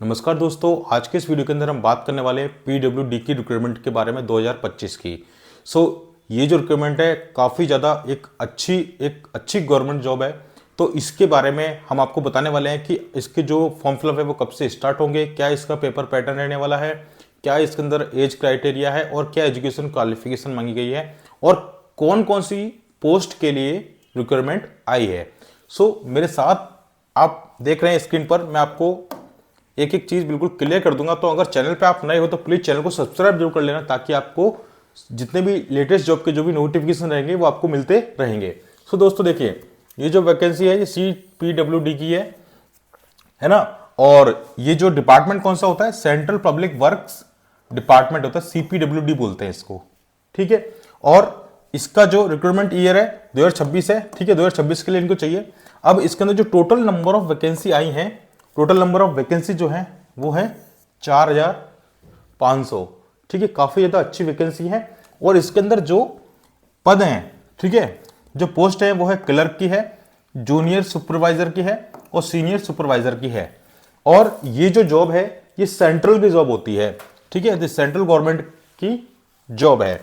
नमस्कार दोस्तों, आज के इस वीडियो के अंदर हम बात करने वाले हैं पीडब्ल्यूडी की रिक्रूटमेंट के बारे में 2025 की। ये जो रिक्रूटमेंट है काफ़ी ज़्यादा एक अच्छी गवर्नमेंट जॉब है। तो इसके बारे में हम आपको बताने वाले हैं कि इसके जो फॉर्म फिलअप है वो कब से स्टार्ट होंगे, क्या इसका पेपर पैटर्न रहने वाला है, क्या इसके अंदर एज क्राइटेरिया है और क्या एजुकेशन क्वालिफिकेशन मांगी गई है और कौन कौन सी पोस्ट के लिए रिक्वायरमेंट आई है। मेरे साथ आप देख रहे हैं स्क्रीन पर, मैं आपको एक एक चीज बिल्कुल क्लियर कर दूंगा। तो अगर चैनल पे आप नए हो तो प्लीज चैनल को सब्सक्राइब जरूर कर लेना, ताकि आपको जितने भी लेटेस्ट जॉब के जो भी नोटिफिकेशन रहेंगे वो आपको मिलते रहेंगे। दोस्तों देखिए, ये जो वैकेंसी है ये CPWD की है ना। और ये जो डिपार्टमेंट कौन सा होता है, सेंट्रल पब्लिक वर्क्स डिपार्टमेंट होता है, CPWD बोलते हैं इसको, ठीक है। और इसका जो रिक्रूटमेंट ईयर है 2026 है, ठीक है। 2026 के लिए इनको चाहिए। अब इसके अंदर जो टोटल नंबर ऑफ वैकेंसी आई है, टोटल नंबर ऑफ वैकेंसी जो है वो है 4500, ठीक है। काफी ज्यादा अच्छी वैकेंसी है। और इसके अंदर जो पद हैं, ठीक है, जो पोस्ट है वो है क्लर्क की है, जूनियर सुपरवाइजर की है और सीनियर सुपरवाइजर की है। और ये जो जॉब है ये सेंट्रल की जॉब होती है, ठीक है, सेंट्रल गवर्नमेंट की जॉब है।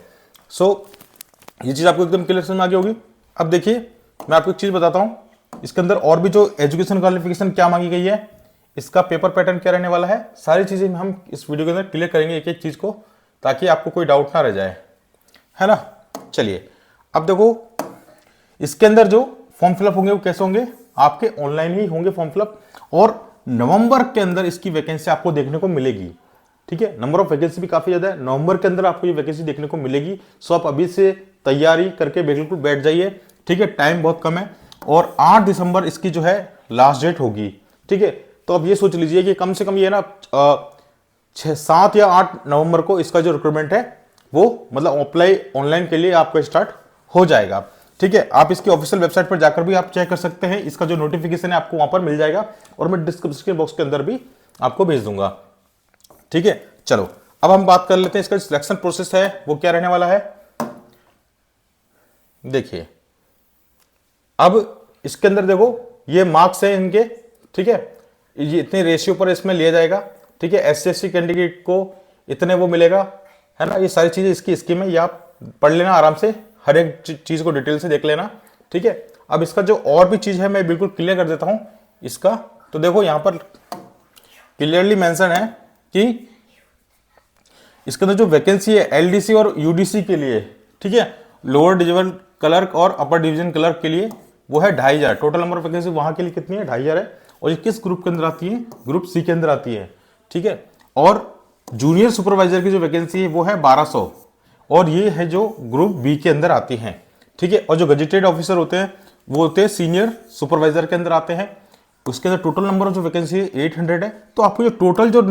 ये चीज आपको एकदम क्लियर समझ में आ गई होगी। अब देखिए, मैं आपको एक चीज बताता हूं, इसके अंदर और भी जो एजुकेशन क्वालिफिकेशन क्या मांगी गई है, इसका पेपर पैटर्न क्या रहने वाला है, सारी चीजें हम इस वीडियो के अंदर क्लियर करेंगे एक एक चीज को, ताकि आपको कोई डाउट ना रह जाए, है ना। चलिए अब देखो, इसके अंदर जो फॉर्म फिलअप होंगे वो कैसे होंगे, आपके ऑनलाइन ही होंगे फॉर्म फिलअप। और नवंबर के अंदर इसकी वैकेंसी आपको देखने को मिलेगी, ठीक है। नंबर ऑफ वैकेंसी भी काफी ज्यादा है, नवंबर के अंदर आपको ये वैकेंसी देखने को मिलेगी। आप अभी से तैयारी करके बिल्कुल बैठ जाइए, ठीक है, टाइम बहुत कम है। और 8 दिसंबर इसकी जो है लास्ट डेट होगी, ठीक है। तो अब ये सोच लीजिए कि कम से कम ये ना 7 या 8 नवंबर को इसका जो रिक्रूटमेंट है वो मतलब अप्लाई ऑनलाइन के लिए आपका स्टार्ट हो जाएगा, ठीक है। आप इसकी ऑफिशियल वेबसाइट पर जाकर भी आप चेक कर सकते हैं, इसका जो नोटिफिकेशन है आपको वहां पर मिल जाएगा और मैं डिस्क्रिप्शन बॉक्स के अंदर भी आपको भेज दूंगा, ठीक है। चलो अब हम बात कर लेते हैं इसका सिलेक्शन प्रोसेस है वो क्या रहने वाला है। देखिए, अब इसके अंदर देखो, ये मार्क्स है इनके, ठीक है, ये इतने रेशियो पर इसमें लिया जाएगा, ठीक है। SC/ST कैंडिडेट को इतने वो मिलेगा, है ना। ये सारी चीजें इसकी स्कीम है, ये आप पढ़ लेना आराम से, हर एक चीज को डिटेल से देख लेना, ठीक है। अब इसका जो और भी चीज है मैं बिल्कुल क्लियर कर देता हूं इसका। तो देखो यहां पर क्लियरली मेंशन है कि इसके अंदर जो वैकेंसी है LDC और UDC के लिए, ठीक है, लोअर डिविजन क्लर्क और अपर डिवीजन क्लर्क के लिए वो है 2500। टोटल नंबर ऑफ वैकेंसी वहां के लिए कितनी है, 2500 है। और ये किस ग्रुप के अंदर आती है, ग्रुप C के अंदर आती है, ठीक है। और जूनियर सुपरवाइजर की जो वैकेंसी है वो है 1200 और ये है जो ग्रुप B के अंदर आती है, ठीक है। और जो गजेटेड ऑफिसर होते हैं वो होते हैं सीनियर सुपरवाइजर के अंदर आते हैं। उसके अंदर टोटल नंबर ऑफ जो वैकेंसी 800 है। तो आपको जो टोटल जो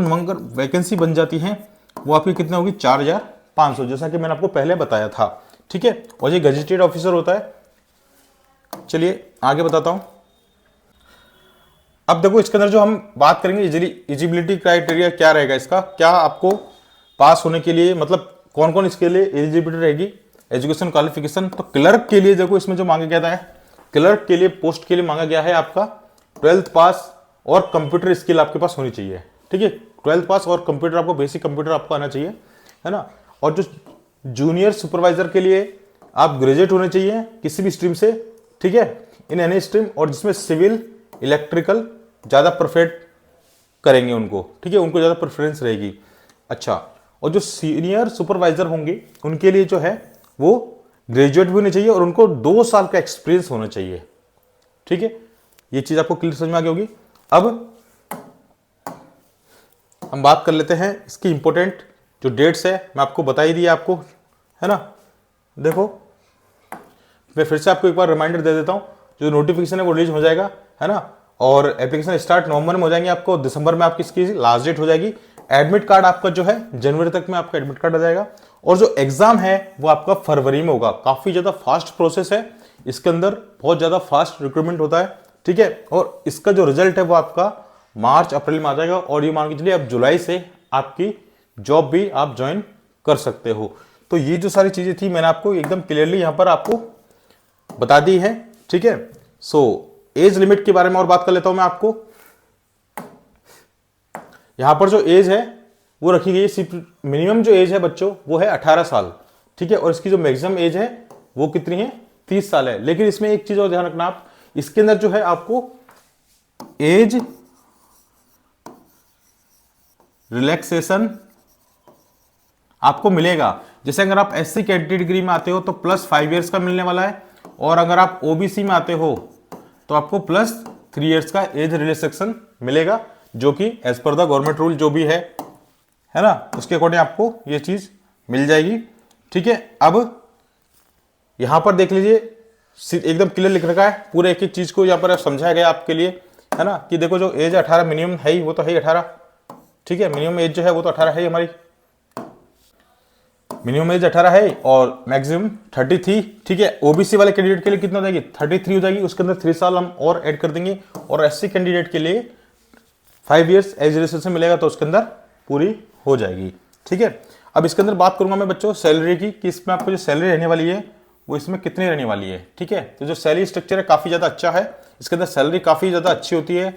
वैकेंसी बन जाती है वो आपकी कितनी होगी, 4500, जैसा कि मैंने आपको पहले बताया था, ठीक है। और ये गजेटेड ऑफिसर होता है। चलिए आगे बताता हूं। अब देखो, इसके अंदर जो हम बात करेंगे एलिजिबिलिटी क्राइटेरिया क्या रहेगा, इसका क्या आपको पास होने के लिए, मतलब कौन कौन इसके लिए एलिजिबिलिटी रहेगी, एजुकेशन क्वालिफिकेशन। तो क्लर्क के लिए देखो, इसमें जो मांगा गया है, क्लर्क के लिए पोस्ट के लिए मांगा गया है आपका 12th पास और कंप्यूटर स्किल आपके पास होनी चाहिए, ठीक है। 12th पास और कंप्यूटर, आपको बेसिक कंप्यूटर आपको आना चाहिए, है ना। और जो जूनियर सुपरवाइजर के लिए आप ग्रेजुएट होने चाहिए किसी भी स्ट्रीम से, ठीक है, इन एनी स्ट्रीम, और जिसमें सिविल इलेक्ट्रिकल ज्यादा परफेक्ट करेंगे उनको, ठीक है, उनको ज्यादा प्रेफरेंस रहेगी। अच्छा, और जो सीनियर सुपरवाइजर होंगे उनके लिए जो है वो ग्रेजुएट भी होने चाहिए और उनको 2 साल का एक्सपीरियंस होना चाहिए, ठीक है। ये चीज आपको क्लियर समझ में आ गई होगी। अब हम बात कर लेते हैं इसकी इंपॉर्टेंट जो डेट्स है, मैं आपको बता ही दिया आपको, है ना। देखो, मैं फिर से आपको एक बार रिमाइंडर दे देता हूं, जो नोटिफिकेशन है वो रिलीज हो जाएगा, है ना। और एप्लीकेशन स्टार्ट नवंबर में हो जाएंगे, आपको दिसंबर में आपकी इसकी लास्ट डेट हो जाएगी। एडमिट कार्ड आपका जो है जनवरी तक में आपका एडमिट कार्ड आ जाएगा। और जो एग्जाम है वो आपका फरवरी में होगा। काफी ज्यादा फास्ट प्रोसेस है, इसके अंदर बहुत ज्यादा फास्ट रिक्रूटमेंट होता है, ठीक है। और इसका जो रिजल्ट है वो आपका मार्च अप्रैल में आ जाएगा। और ये मान के चलिए अब जुलाई से आपकी जॉब भी आप ज्वाइन कर सकते हो। तो ये जो सारी चीजें थी मैंने आपको एकदम क्लियरली यहां पर आपको बता दी है, ठीक है। एज लिमिट के बारे में और बात कर लेता हूं मैं आपको। यहाँ पर जो एज है वो रखी गई है, मिनिमम जो एज है बच्चों वो है 18 साल, ठीक है, और इसकी जो मैक्सिमम एज है वो कितनी है, 30 साल है। लेकिन इसमें एक चीज और ध्यान रखना आप, इसके अंदर जो है आपको एज रिलैक्सेशन आपको मिलेगा। जैसे अगर आप एससी कैटेगरी में आते हो तो +5 इयर्स का मिलने वाला है, और अगर आप ओबीसी में आते हो तो आपको +3 इयर्स का एज रिलैक्सेशन मिलेगा, जो कि as per the government rule जो भी है ना, उसके अकॉर्डिंग आपको ये चीज मिल जाएगी, ठीक है। अब यहां पर देख लीजिए एकदम क्लियर लिख रखा है, पूरे एक एक चीज को यहां पर समझाया गया आपके लिए, है ना, कि देखो जो एज 18 मिनिमम है ही, वो तो है ही 18, ठीक है, मिनिमम एज जो है वो तो 18 है ही, हमारी मिनिमम एज 18 है और मैक्सिमम 33, ठीक है। ओबीसी वाले कैंडिडेट के लिए कितना हो जाएगी, 33 हो जाएगी, उसके अंदर 3 साल हम और ऐड कर देंगे, और एससी कैंडिडेट के लिए 5 इयर्स एज रिलैक्सेशन मिलेगा, तो उसके अंदर पूरी हो जाएगी, ठीक है। अब इसके अंदर बात करूंगा मैं बच्चों सैलरी की, कि इसमें आपको जो सैलरी रहने वाली है वो इसमें कितनी रहने वाली है, ठीक है। तो जो सैलरी स्ट्रक्चर है काफी ज्यादा अच्छा है, इसके अंदर सैलरी काफी ज्यादा अच्छी होती है,